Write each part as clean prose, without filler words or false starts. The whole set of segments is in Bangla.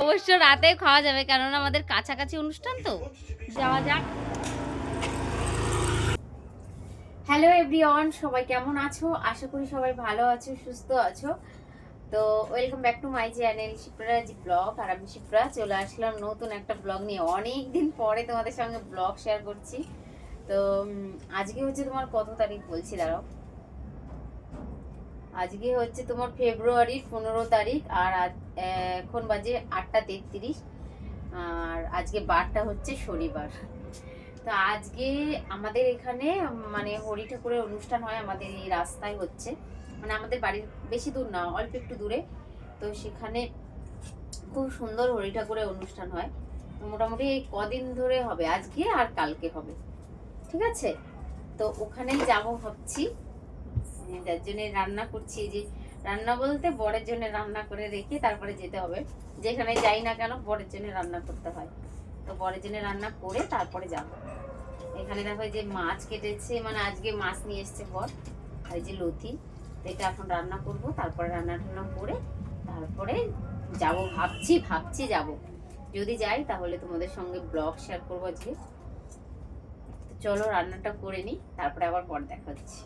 অবশ্য রাতে খাওয়া যাবে, কারণ আমাদের কাছাকাছি অনুষ্ঠান তো। যাওয়া যাক। হ্যালো এভরিওয়ান, সবাই কেমন আছো? আশা করি সবাই ভালো আছো, সুস্থ আছো। তো welcome back to my channel Shipraji blog. আর আমি শিপ্রা চলে আসলাম নতুন একটা ব্লগ নিয়ে। অনেক দিন পরে তোমাদের সঙ্গে ব্লগ শেয়ার করছি। তো আজকে হচ্ছে তোমার কত তারিখ বলছি, দাঁড়াও। আজকে হচ্ছে তোমার ফেব্রুয়ারির 15 তারিখ। আর এখন বাজে 8:33। আর আজকে বারটা হচ্ছে শনিবার। তো আজকে আমাদের এখানে মানে হরি ঠাকুরের অনুষ্ঠান হয়, আমাদের এই রাস্তায় হচ্ছে, মানে আমাদের বাড়ির বেশি দূর না, অল্প একটু দূরে। তো সেখানে খুব সুন্দর হরি ঠাকুরের অনুষ্ঠান হয়। তো মোটামুটি এই কদিন ধরে হবে, আজকে আর কালকে হবে, ঠিক আছে? তো ওখানেই যাবো ভাবছি, যার জন্য রান্না করছি। যে রান্না বলতে বরের জন্য রান্না করে রেখে তারপরে যেতে হবে। যেখানে যাই না কেন বরের জন্য রান্না করতে হয়। তো বরের জন্য রান্না করে তারপরে যাব। এখানে দেখো যে মাছ কেটেছে, মানে আজকে মাছ নিয়ে এসছে বর, আর এই যে লতি। তো এটা এখন রান্না করব, তারপরে রান্না টান্না করে তারপরে যাব ভাবছি যাব। যদি যাই তাহলে তোমাদের সঙ্গে ব্লগ শেয়ার করবো আজকে। চলো রান্নাটা করে নিই, তারপরে আবার পর দেখা হচ্ছে।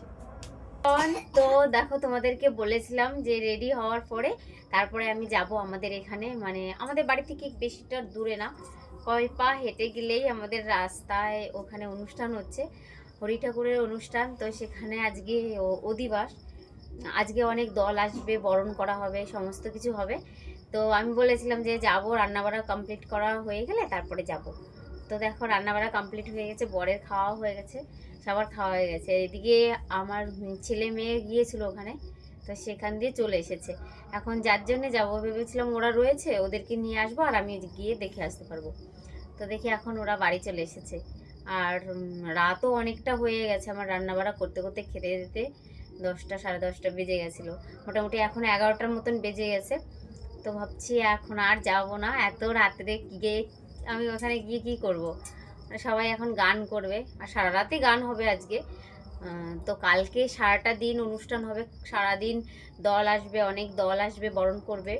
তো দেখো, তোমাদেরকে বলেছিলাম যে রেডি হওয়ার পরে তারপরে আমি যাব আমাদের এখানে, মানে আমাদের বাড়ি থেকে বেশিটা দূরে না, কয় পা হেঁটে গেলেই আমাদের রাস্তায় ওখানে অনুষ্ঠান হচ্ছে, হরি ঠাকুরের অনুষ্ঠান। তো সেখানে আজকে অধিবাস, আজকে অনেক দল আসবে, বরণ করা হবে, সমস্ত কিছু হবে। তো আমি বলেছিলাম যে যাব, রান্নাবাড়া কমপ্লিট করা হয়ে গেলে তারপরে যাব। তো দেখো রান্নাবাড়া কমপ্লিট হয়ে গেছে, বরের খাওয়া হয়ে গেছে, সবার খাওয়া হয়ে গেছে। এদিকে আমার ছেলে মেয়ে গিয়েছিল ওখানে, তো সেখান দিয়ে চলে এসেছে। এখন যার জন্য যাবো ভেবেছিলাম, ওরা রয়েছে, ওদেরকে নিয়ে আসবো আর আমি গিয়ে দেখে আসতে পারবো। তো দেখি এখন ওরা বাড়ি চলে এসেছে। আর রাতও অনেকটা হয়ে গেছে আমার রান্নাবাড়া করতে করতে, খেতে দিতে 10টা সাড়ে 10টা বেজে গেছিলো। মোটামুটি এখন 11টার মতন বেজে গেছে। তো ভাবছি এখন আর যাবো না, এত রাত্রে গিয়ে আমি ওখানে গিয়ে কী করবো। সবাই এখন গান করবে আর সারা রাতই গান হবে আজকে। তো কালকে সারাটা দিন অনুষ্ঠান হবে, সারাদিন দল আসবে, অনেক দল আসবে, বরণ করবে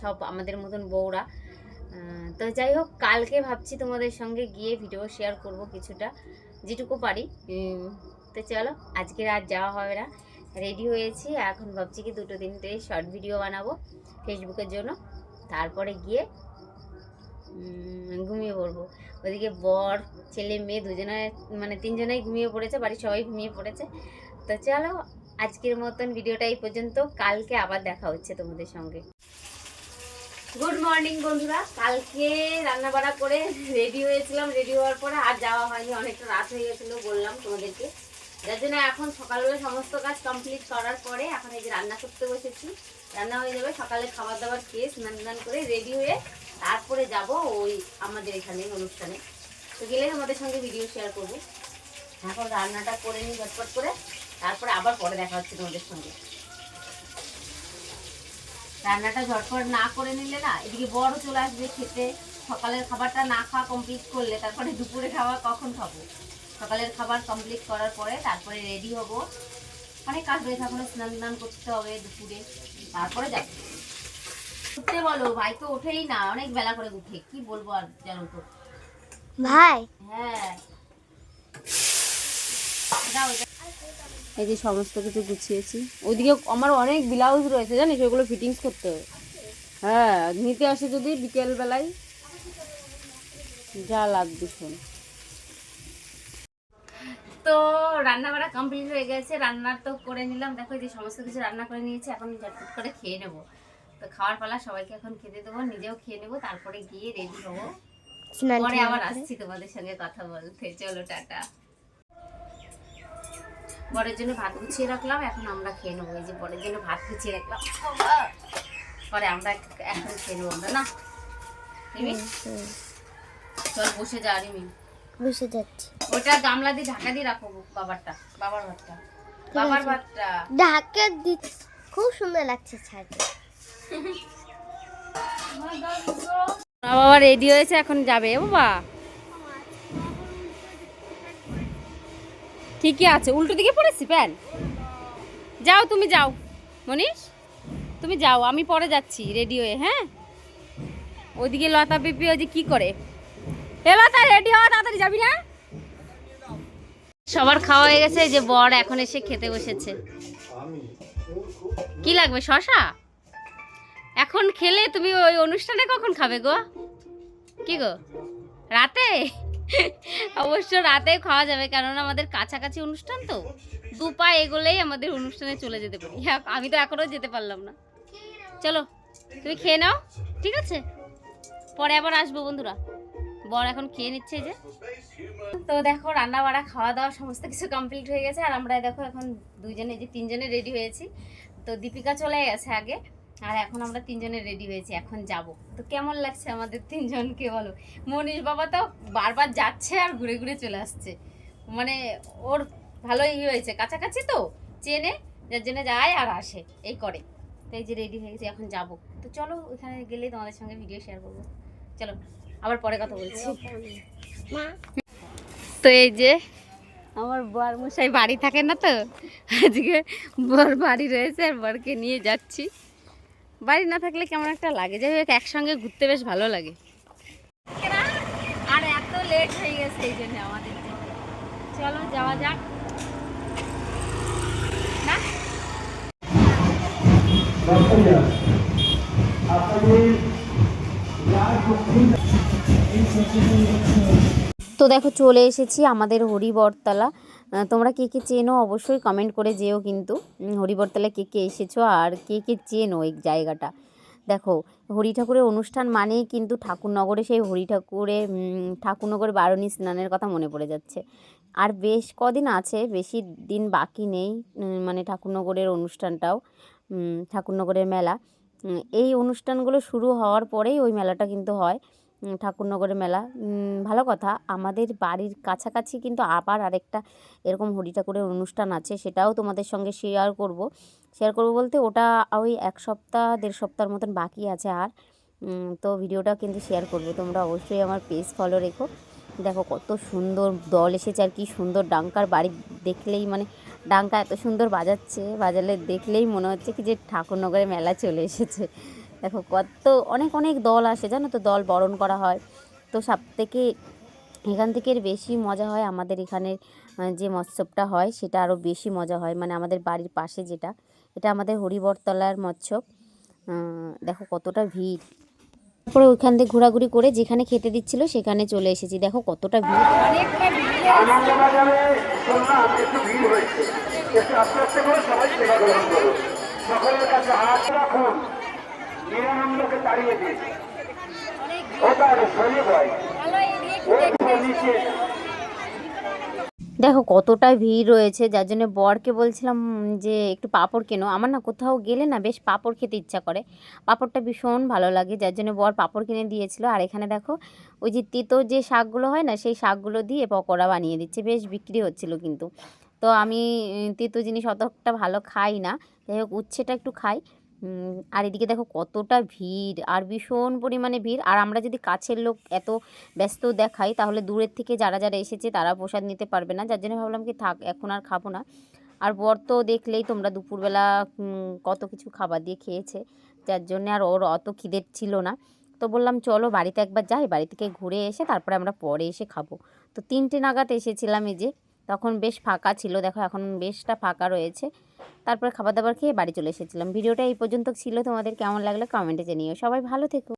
সব আমাদের মতন বউরা। তো যাই হোক, কালকে ভাবছি তোমাদের সঙ্গে গিয়ে ভিডিও শেয়ার করব কিছুটা, যেটুকু পারি। তো চলো, আজকে আর যাওয়া হবে না, রেডি হয়েছি। এখন ভাবছি কি 2-3টে শর্ট ভিডিও বানাবো ফেসবুকের জন্য, তারপরে গিয়ে ঘুমিয়ে পড়বো। ওদিকে বর ছেলে মেয়ে দুজনে, মানে 3জনেই ঘুমিয়ে পড়েছে, বাড়ির সবাই ঘুমিয়ে পড়েছে। তো চলো, আজকের মতন ভিডিওটা এই পর্যন্ত, কালকে আবার দেখা হচ্ছে তোমাদের সঙ্গে। গুড মর্নিং বন্ধুরা। কালকে রান্না বাড়া করে রেডি হয়েছিলাম, রেডি হওয়ার পরে আর যাওয়া হয়নি, অনেকটা রাত হয়ে গেছিলো বললাম তোমাদেরকে, যার জন্য এখন সকালবেলা সমস্ত কাজ কমপ্লিট করার পরে এখন এই যে রান্না করতে বসেছি। রান্না হয়ে যাবে, সকালে খাবার দাবার খেয়ে স্নান করে রেডি হয়ে তারপরে যাব ওই আমাদের এখানে অনুষ্ঠানে। তো গেলে আমাদের সঙ্গে ভিডিও শেয়ার করবো। এখন রান্নাটা করে নিই ঝটপট করে, তারপরে আবার পরে দেখা হচ্ছে তোমাদের সঙ্গে। রান্নাটা ঝটপট না করে নিলে না, এদিকে বড় চলে আসবে খেতে। সকালের খাবারটা না খাওয়া কমপ্লিট করলে তারপরে দুপুরে খাওয়া কখন খাবো? সকালের খাবার কমপ্লিট করার পরে তারপরে রেডি হব, অনেক কাজ রয়েছে, এখন স্নান করতে হবে দুপুরে, তারপরে যাবো। উঠতে বলো, ভাই তো ওঠেই না, অনেক বেলা করে উঠে, কি বলবো আর জানো তো ভাই। হ্যাঁ, এই যে সমস্ত কিছু গুছিয়েছি। ওইদিকে আমার অনেক ব্লাউজ রয়েছে জানিস, ওগুলো ফিটিংস করতে হবে। হ্যাঁ, নিতে আসে যদি বিকেল বেলায়, যা লাগবে শোন। তো রান্না বাড়া কমপ্লিট হয়ে গেছে, রান্না তো করে নিলাম। দেখো যে সমস্ত কিছু রান্না করে নিয়েছি, এখন ঝটপট করে খেয়ে নেবো। তো খাওয়ার পালা, সবাইকে এখন খেতে দেবো, নিজেও খেয়ে নেবো, তারপরে গিয়ে রেডি হবো। পরে আবার আসছি তোমাদের সঙ্গে কথা বলতে। চলো টাটা। বরের জন্য ভাত গুছিয়ে রাখলাম, এখন আমরা খেয়ে নেবো। এই যে বরের জন্য ভাত গুছিয়ে রাখলাম, পরে আমরা এখন খেয়ে নেবো আমরা। না চল বসে যা রিমি, বসে যাচ্ছি। ওটা গামলা দিয়ে ঢাকা দিয়ে রাখো, বাবারটা, বাবার ভাতটা, বাবার ভাতটা ঢাকা দিচ্ছি। খুব সুন্দর লাগছে ছাড়তে। বাবা রেডি হয়েছে, এখন যাবে বাবা। ঠিকই আছে, উল্টো দিকে পড়েছি প্যান। যাও তুমি যাও মনীষ, তুমি যাও, আমি পরে যাচ্ছি রেডি হয়ে। হ্যাঁ, ওইদিকে লতা পিপি ওই যে কি করে, এ লতা রেডি হওয়া, তাড়াতাড়ি যাবি না? সবার খাওয়া হয়ে গেছে, এই যে বর এখন এসে খেতে বসেছে। কি লাগবে, শশা? এখন খেলে তুমি ওই অনুষ্ঠানে কখন খাবে গো? কি গো, রাতে? অবশ্য রাতে খাওয়া যাবে, কারণ আমাদের কাছাকাছি অনুষ্ঠান তো, দু পা এগোলেই আমাদের অনুষ্ঠানে চলে যেতে পারি। আমি তো এখনো যেতে পারলাম না। চলো তুমি খেয়ে নাও, ঠিক আছে? পরে আবার আসবো বন্ধুরা। বর এখন খেয়ে নিচ্ছে যে। তো দেখো রান্না বাড়া খাওয়া দাওয়া সমস্ত কিছু কমপ্লিট হয়ে গেছে, আর আমরা দেখো এখন দুইজনে যে তিনজনে রেডি হয়েছি। তো দীপিকা চলে গেছে আগে, আর এখন আমরা তিনজনে রেডি হয়েছি, এখন যাব। তো কেমন লাগছে আমাদের তিনজনকে বলো? মনীষ বাবা তো বারবার যাচ্ছে আর ঘুরে ঘুরে চলে আসছে, মানে ওর ভালোই হয়েছে, কাছাকাছি তো চেনে, যার জন্য যায় আর আসে এই করে। তো এই যে রেডি হয়ে গেছে, এখন যাব। তো চলো ওইখানে গেলেই তোমাদের সঙ্গে ভিডিও শেয়ার করবো। চলো আবার পরে কথা বলছি। তো এই যে আমার বর মশাই বাড়ি থাকে না, তো আজকে বর বাড়ি রয়েছে আর বরকে নিয়ে যাচ্ছি। বাড়ি না থাকলে কেমন একটা লাগে, যাই হোক একসঙ্গে ঘুরতে বেশ ভালো লাগে। আর এত লেট হয়ে গেছে এই জন্য আমাদের, চলো যাওয়া যাক না। তো দেখো চলে এসেছি আমাদের হরিবরতলা। তোমরা কে কে চেনো অবশ্যই কমেন্ট করে যেও, কিন্তু হরিবরতলা কে কে এসেছো আর কে কে চেনো এই জায়গাটা। দেখো হরি ঠাকুরের অনুষ্ঠান মানেই কিন্তু ঠাকুরনগরে সেই হরি ঠাকুরের ঠাকুরনগর বারুণী স্নানের কথা মনে পড়ে যাচ্ছে। আর বেশ কদিন আছে, বেশি দিন বাকি নেই, মানে ঠাকুরনগরের অনুষ্ঠানটাও, ঠাকুরনগরের মেলা। এই অনুষ্ঠানগুলো শুরু হওয়ার পরেই ওই মেলাটা কিন্তু হয়, ঠাকুরনগরের মেলা। ভালো কথা, আমাদের বাড়ির কাছাকাছি কিন্তু আবার আরেকটা এরকম হরি ঠাকুরের অনুষ্ঠান আছে, সেটাও তোমাদের সঙ্গে শেয়ার করব বলতে ওটা ওই 1-1.5 সপ্তাহের মতন বাকি আছে আর। তো ভিডিওটা কিন্তু শেয়ার করব, তোমরা অবশ্যই আমার পেজ ফলো রেখো। দেখো কত সুন্দর দল এসেছে, আর কি সুন্দর ডাঙ্কার বাড়ি দেখলেই, মানে ডাঙ্কা এত সুন্দর বাজালে দেখলেই মনে হচ্ছে কি যে ঠাকুরনগরে মেলা চলে এসেছে। দেখো কত অনেক অনেক দল আসে, জানো তো, দল বরণ করা হয়। তো সব থেকে এখান থেকে বেশি মজা হয় আমাদের এখানের যে মৎসবটা হয়, সেটা আরও বেশি মজা হয়, মানে আমাদের বাড়ির পাশে যেটা, এটা আমাদের হরিবরতলার মৎসব। দেখো কতটা ভিড়। তারপরে ওইখান থেকে ঘোরাঘুরি করে যেখানে খেতে দিচ্ছিল সেখানে চলে এসেছি। দেখো কতটা ভিড়, অনেকটা ভিড়। সকলের কাছে হাত রাখুন, নিরানন্দকে তাড়িয়ে দিন। দেখো কতটা ভিড় রয়েছে, যার জন্য বরকে বলছিলাম যে একটু পাঁপড় কেনো। আমার না কোথাও গেলে না বেশ পাঁপড় খেতে ইচ্ছা করে, পাঁপড়টা ভীষণ ভালো লাগে, যার জন্য বর পাঁপড় কিনে দিয়েছিল। আর এখানে দেখো ওই যে তিতো যে শাকগুলো হয় না, সেই শাকগুলো দিয়ে পকোড়া বানিয়ে দিচ্ছে, বেশ বিক্রি হচ্ছিল কিন্তু। তো আমি তিতো জিনিস অতটা ভালো খাই না, যাই হোক উচ্ছেটা একটু খাই। আর এদিকে দেখো কতটা ভিড়, আর ভীষণ পরিমাণে ভিড়। আর আমরা যদি কাছের লোক এত ব্যস্ত দেখাই, তাহলে দূরের থেকে যারা যারা এসেছে তারা প্রসাদ নিতে পারবে না, যার জন্য ভাবলাম কি থাক, এখন আর খাবো না। আর বর তো দেখলেই তোমরা দুপুরবেলা কত কিছু খাবার দিয়ে খেয়েছে, যার জন্য আর ওর অত খিদে ছিল না। তো বললাম চলো বাড়িতে একবার যাই, বাড়ি থেকে ঘুরে এসে তারপরে আমরা পরে এসে খাবো। তো 3টে নাগাদ এসেছিলাম, এই যে তখন বেশ ফাঁকা ছিল, দেখো এখন বেশটা ফাঁকা রয়েছে। তারপরে খাবার দাবার খেয়ে বাড়ি চলে এসেছিলাম। ভিডিওটা এই পর্যন্ত ছিল, তোমাদের কেমন লাগলো কমেন্টে জানিও। সবাই ভালো থেকো।